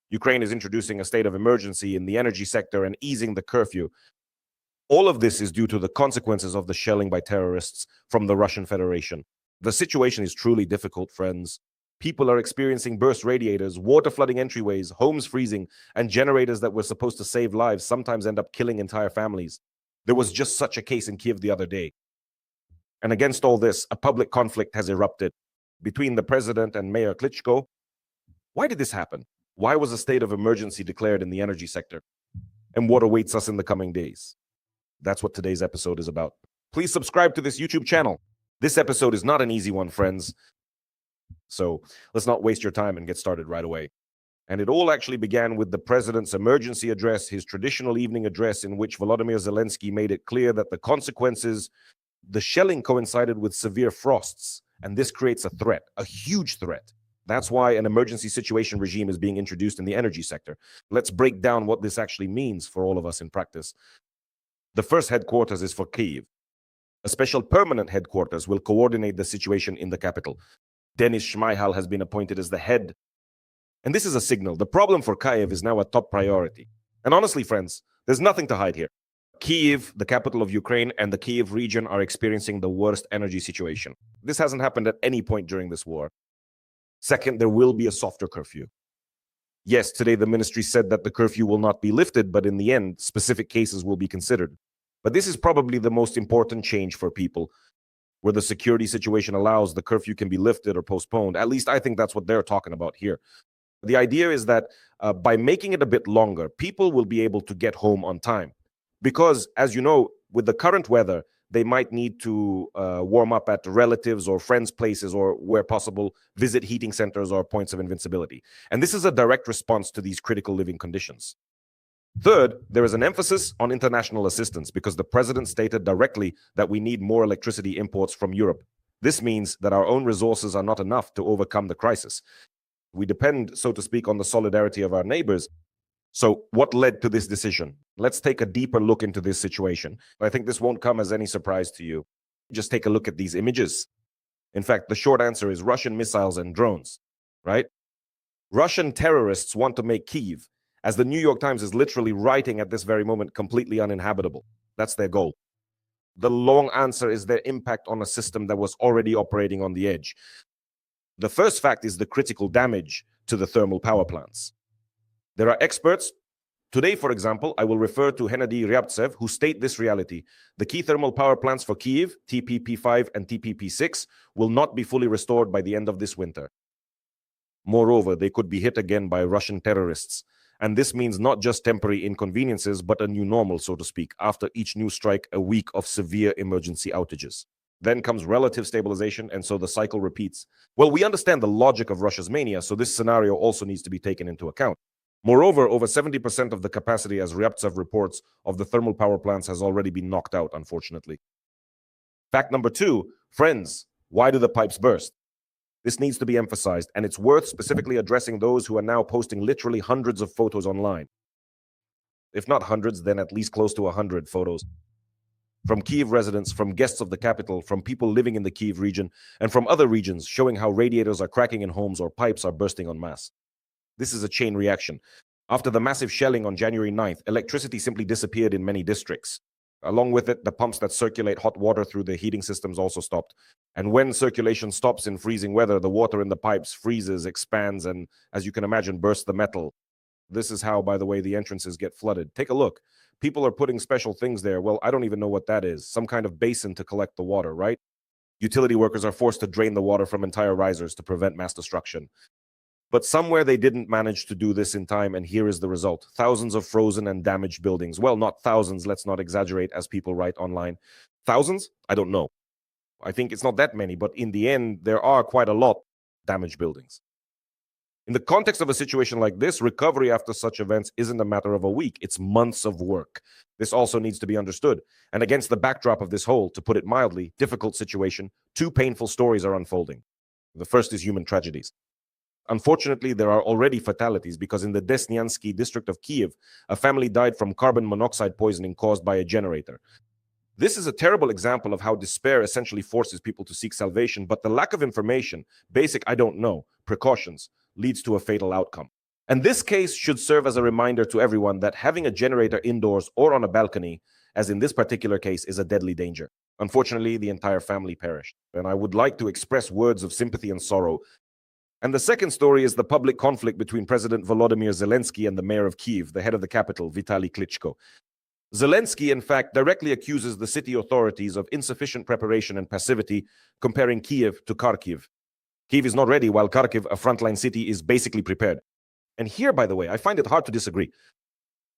Ukraine is introducing a state of emergency in the energy sector and easing the curfew. All of this is due to the consequences of the shelling by terrorists from the Russian Federation. The situation is truly difficult, friends. People are experiencing burst radiators, water flooding entryways, homes freezing, and generators that were supposed to save lives sometimes end up killing entire families. There was just such a case in Kyiv the other day. And against all this, a public conflict has erupted between the president and Mayor Klitschko. Why did this happen? Why was a state of emergency declared in the energy sector? And what awaits us in the coming days? That's what today's episode is about. Please subscribe to this YouTube channel. This episode is not an easy one, friends. So let's not waste your time and get started right away. And it all actually began with the president's emergency address, his traditional evening address, in which Volodymyr Zelensky made it clear that the shelling coincided with severe frosts, and this creates a threat, a huge threat. That's why an emergency situation regime is being introduced in the energy sector. Let's break down what this actually means for all of us in practice. The first headquarters is for Kyiv. A special permanent headquarters will coordinate the situation in the capital. Denis Shmyhal has been appointed as the head. And this is a signal. The problem for Kyiv is now a top priority. And honestly, friends, there's nothing to hide here. Kyiv, the capital of Ukraine, and the Kyiv region are experiencing the worst energy situation. This hasn't happened at any point during this war. Second, there will be a softer curfew. Yes, today the ministry said that the curfew will not be lifted, but in the end, specific cases will be considered. But this is probably the most important change for people. Where the security situation allows, the curfew can be lifted or postponed. At least I think that's what they're talking about here. The idea is that by making it a bit longer, people will be able to get home on time. Because, as you know, with the current weather, they might need to warm up at relatives or friends' places, or where possible, visit heating centers or points of invincibility. And this is a direct response to these critical living conditions. Third, there is an emphasis on international assistance because the president stated directly that we need more electricity imports from Europe. This means that our own resources are not enough to overcome the crisis. We depend, so to speak, on the solidarity of our neighbors. So what led to this decision? Let's take a deeper look into this situation. I think this won't come as any surprise to you. Just take a look at these images. In fact, the short answer is Russian missiles and drones, right? Russian terrorists want to make Kyiv, as the New York Times is literally writing at this very moment, completely uninhabitable. That's their goal. The long answer is their impact on a system that was already operating on the edge. The first fact is the critical damage to the thermal power plants. There are experts. Today, for example, I will refer to Hennady Ryabtsev, who state this reality. The key thermal power plants for Kyiv, TPP5 and TPP6, will not be fully restored by the end of this winter. Moreover, they could be hit again by Russian terrorists. And this means not just temporary inconveniences, but a new normal, so to speak, after each new strike, a week of severe emergency outages. Then comes relative stabilization, and so the cycle repeats. Well, we understand the logic of Russia's mania, so this scenario also needs to be taken into account. Moreover, over 70% of the capacity, as Ryabtsev reports, of the thermal power plants has already been knocked out, unfortunately. Fact number 2, friends, why do the pipes burst? This needs to be emphasized, and it's worth specifically addressing those who are now posting literally hundreds of photos online. If not hundreds, then at least close to 100 photos. From Kyiv residents, from guests of the capital, from people living in the Kyiv region, and from other regions, showing how radiators are cracking in homes or pipes are bursting en masse. This is a chain reaction. After the massive shelling on January 9th, electricity simply disappeared in many districts. Along with it, the pumps that circulate hot water through the heating systems also stopped. And when circulation stops in freezing weather, the water in the pipes freezes, expands, and, as you can imagine, bursts the metal. This is how, by the way, the entrances get flooded. Take a look. People are putting special things there. Well, I don't even know what that is. Some kind of basin to collect the water, right? Utility workers are forced to drain the water from entire risers to prevent mass destruction. But somewhere they didn't manage to do this in time, and here is the result. Thousands of frozen and damaged buildings. Well, not thousands, let's not exaggerate, as people write online. Thousands? I don't know. I think it's not that many, but in the end, there are quite a lot of damaged buildings. In the context of a situation like this, recovery after such events isn't a matter of a week, it's months of work. This also needs to be understood. And against the backdrop of this whole, to put it mildly, difficult situation, 2 painful stories are unfolding. The first is human tragedies. Unfortunately, there are already fatalities because in the Desnyansky district of Kyiv, a family died from carbon monoxide poisoning caused by a generator. This is a terrible example of how despair essentially forces people to seek salvation, but the lack of information, basic I don't know, precautions, leads to a fatal outcome. And this case should serve as a reminder to everyone that having a generator indoors or on a balcony, as in this particular case, is a deadly danger. Unfortunately, the entire family perished. And I would like to express words of sympathy and sorrow. And the second story is the public conflict between President Volodymyr Zelensky and the mayor of Kyiv, the head of the capital, Vitali Klitschko. Zelensky, in fact, directly accuses the city authorities of insufficient preparation and passivity, comparing Kyiv to Kharkiv. Kyiv is not ready, while Kharkiv, a frontline city, is basically prepared. And here, by the way, I find it hard to disagree.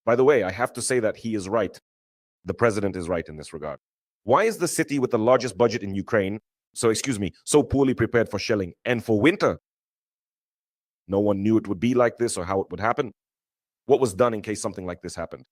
By the way, I have to say that he is right. The president is right in this regard. Why is the city with the largest budget in Ukraine, so poorly prepared for shelling and for winter? No one knew it would be like this or how it would happen. What was done in case something like this happened?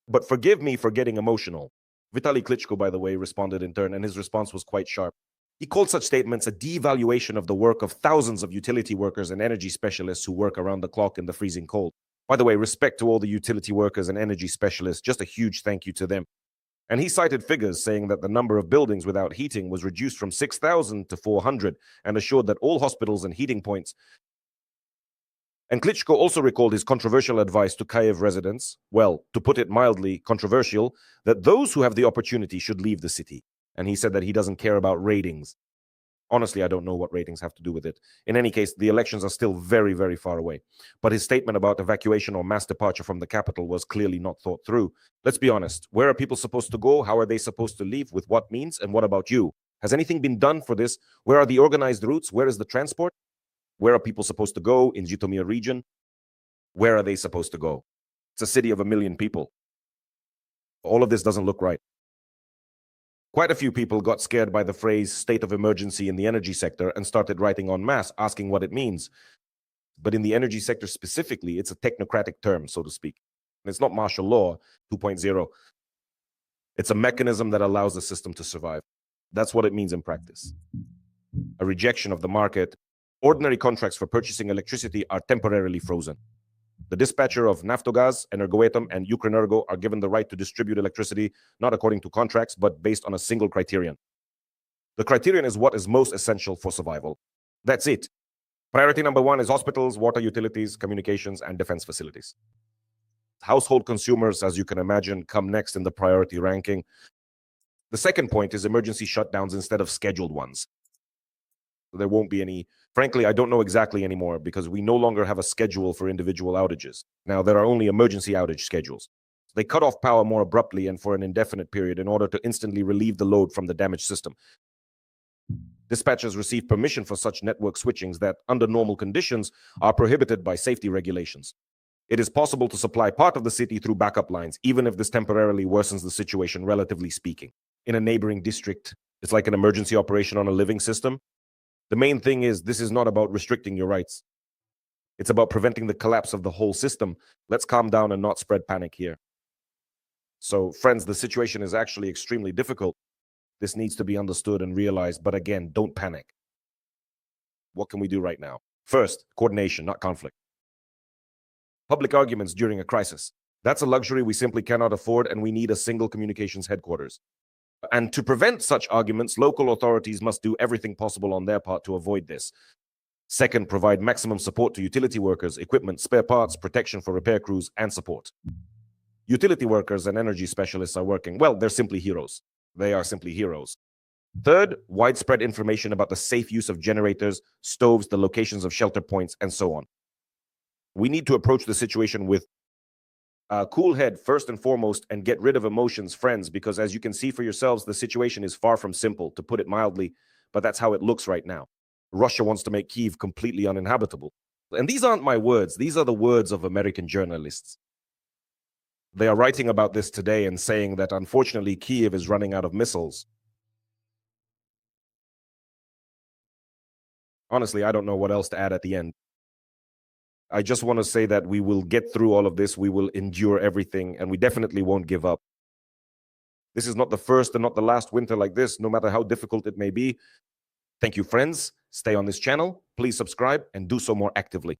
But forgive me for getting emotional. Vitali Klitschko, by the way, responded in turn, and his response was quite sharp. He called such statements a devaluation of the work of thousands of utility workers and energy specialists who work around the clock in the freezing cold. By the way, respect to all the utility workers and energy specialists, just a huge thank you to them. And he cited figures saying that the number of buildings without heating was reduced from 6,000 to 400, and assured that all hospitals and heating points. And Klitschko also recalled his controversial advice to Kyiv residents, well, to put it mildly, controversial, that those who have the opportunity should leave the city. And he said that he doesn't care about ratings. Honestly, I don't know what ratings have to do with it. In any case, the elections are still very, very far away. But his statement about evacuation or mass departure from the capital was clearly not thought through. Let's be honest. Where are people supposed to go? How are they supposed to leave? With what means? And what about you? Has anything been done for this? Where are the organized routes? Where is the transport? Where are people supposed to go in Zhytomyr region? Where are they supposed to go? It's a city of 1 million people. All of this doesn't look right. Quite a few people got scared by the phrase state of emergency in the energy sector and started writing en masse, asking what it means. But in the energy sector specifically, it's a technocratic term, so to speak. And it's not martial law 2.0. It's a mechanism that allows the system to survive. That's what it means in practice. A rejection of the market. Ordinary contracts for purchasing electricity are temporarily frozen. The dispatcher of Naftogaz, Energoatom, and Ukrenergo are given the right to distribute electricity, not according to contracts, but based on a single criterion. The criterion is what is most essential for survival. That's it. Priority number 1 is hospitals, water utilities, communications, and defense facilities. Household consumers, as you can imagine, come next in the priority ranking. The second point is emergency shutdowns instead of scheduled ones. There won't be any. Frankly, I don't know exactly anymore because we no longer have a schedule for individual outages. Now, there are only emergency outage schedules. They cut off power more abruptly and for an indefinite period in order to instantly relieve the load from the damaged system. Dispatchers receive permission for such network switchings that, under normal conditions, are prohibited by safety regulations. It is possible to supply part of the city through backup lines, even if this temporarily worsens the situation, relatively speaking. In a neighboring district, it's like an emergency operation on a living system. The main thing is this is not about restricting your rights. It's about preventing the collapse of the whole system. Let's calm down and not spread panic here. So, friends, the situation is actually extremely difficult. This needs to be understood and realized. But again, don't panic. What can we do right now? First, coordination, not conflict. Public arguments during a crisis. That's a luxury we simply cannot afford, and we need a single communications headquarters. And to prevent such arguments, local authorities must do everything possible on their part to avoid this. Second, provide maximum support to utility workers, equipment, spare parts, protection for repair crews, and support. Utility workers and energy specialists are working. Well, they're simply heroes. They are simply heroes. Third, widespread information about the safe use of generators, stoves, the locations of shelter points, and so on. We need to approach the situation with a cool head first and foremost, and get rid of emotions, friends, because as you can see for yourselves, the situation is far from simple, to put it mildly, but that's how it looks right now. Russia wants to make Kyiv completely uninhabitable. And these aren't my words. These are the words of American journalists. They are writing about this today and saying that unfortunately Kyiv is running out of missiles. Honestly, I don't know what else to add at the end. I just want to say that we will get through all of this. We will endure everything, and we definitely won't give up. This is not the first and not the last winter like this, no matter how difficult it may be. Thank you, friends. Stay on this channel. Please subscribe and do so more actively.